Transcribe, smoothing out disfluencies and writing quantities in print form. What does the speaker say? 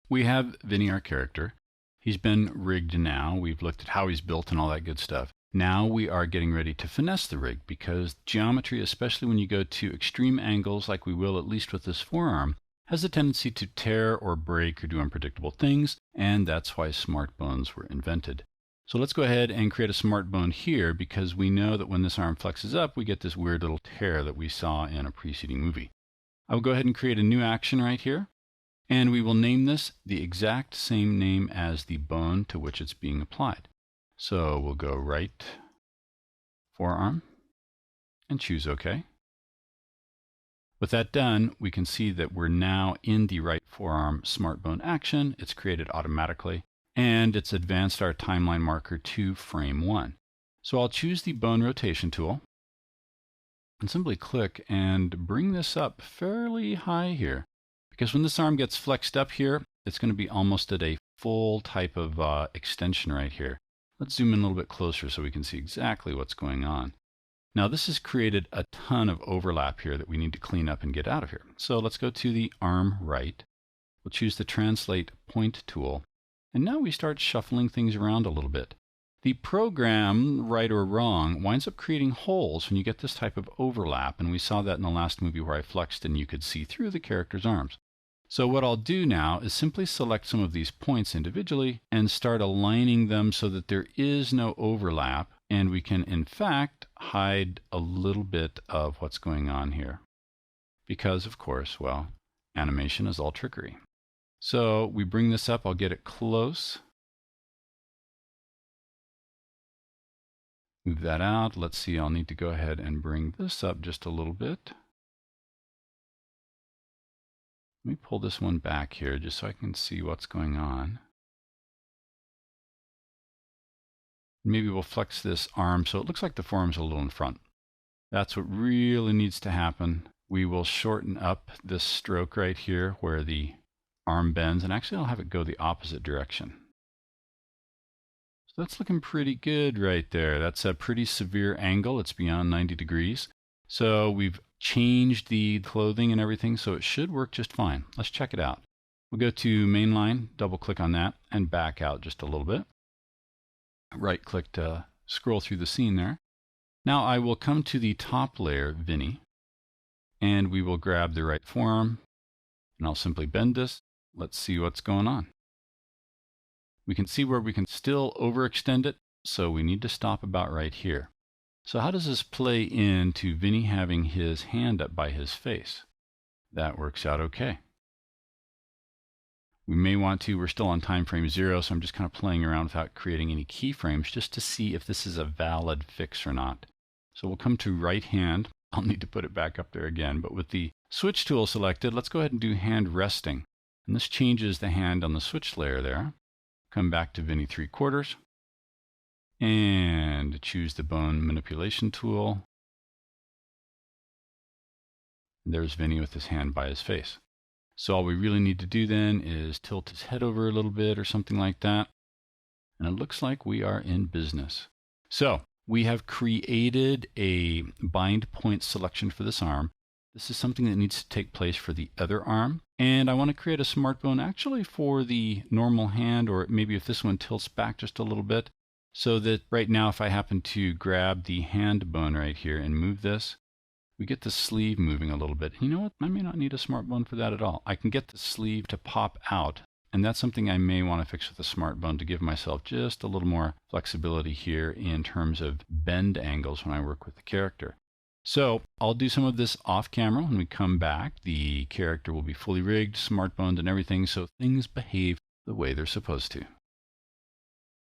we have Vinny, our character. He's been rigged now. We've looked at how he's built and all that good stuff. Now we are getting ready to finesse the rig, because geometry, especially when you go to extreme angles like we will at least with this forearm, has a tendency to tear or break or do unpredictable things, and that's why smart bones were invented. So let's go ahead and create a smart bone here, because we know that when this arm flexes up, we get this weird little tear that we saw in a preceding movie. I will go ahead and create a new action right here, and we will name this the exact same name as the bone to which it's being applied. So we'll go right forearm and choose OK. With that done, we can see that we're now in the right forearm smart bone action. It's created automatically, and it's advanced our timeline marker to frame 1. So I'll choose the bone rotation tool and simply click and bring this up fairly high here, because when this arm gets flexed up here, it's going to be almost at a full type of extension right here. Let's zoom in a little bit closer so we can see exactly what's going on. Now this has created a ton of overlap here that we need to clean up and get out of here. So let's go to the arm right. We'll choose the translate point tool. And now we start shuffling things around a little bit. The program, right or wrong, winds up creating holes when you get this type of overlap. And we saw that in the last movie where I flexed and you could see through the character's arms. So what I'll do now is simply select some of these points individually and start aligning them so that there is no overlap, and we can in fact hide a little bit of what's going on here. Because of course, well, animation is all trickery. So we bring this up, I'll get it close. Move that out. Let's see, I'll need to go ahead and bring this up just a little bit. Let me pull this one back here just so I can see what's going on. Maybe we'll flex this arm so it looks like the forearm's a little in front. That's what really needs to happen. We will shorten up this stroke right here where the arm bends, and actually I'll have it go the opposite direction. So that's looking pretty good right there. That's a pretty severe angle. It's beyond 90 degrees. So we've changed the clothing and everything, so it should work just fine. Let's check it out. We'll go to mainline, double click on that, and back out just a little bit. Right click to scroll through the scene there. Now I will come to the top layer, Vinny, and we will grab the right forearm, and I'll simply bend this. Let's see what's going on. We can see where we can still overextend it, so we need to stop about right here. So how does this play into Vinny having his hand up by his face? That works out okay. We may want to, we're still on time frame 0, so I'm just kind of playing around without creating any keyframes just to see if this is a valid fix or not. So we'll come to right hand. I'll need to put it back up there again, but with the switch tool selected, let's go ahead and do hand resting. And this changes the hand on the switch layer there. Come back to Vinny 3/4. And choose the bone manipulation tool. And there's Vinny with his hand by his face. So all we really need to do then is tilt his head over a little bit or something like that. And it looks like we are in business. So we have created a bind point selection for this arm. This is something that needs to take place for the other arm. And I want to create a smart bone actually for the normal hand, or maybe if this one tilts back just a little bit. So that right now, if I happen to grab the hand bone right here and move this, we get the sleeve moving a little bit. You know what? I may not need a smart bone for that at all. I can get the sleeve to pop out, and that's something I may want to fix with a smart bone to give myself just a little more flexibility here in terms of bend angles when I work with the character. So I'll do some of this off camera. When we come back, the character will be fully rigged, smart boned and everything, so things behave the way they're supposed to.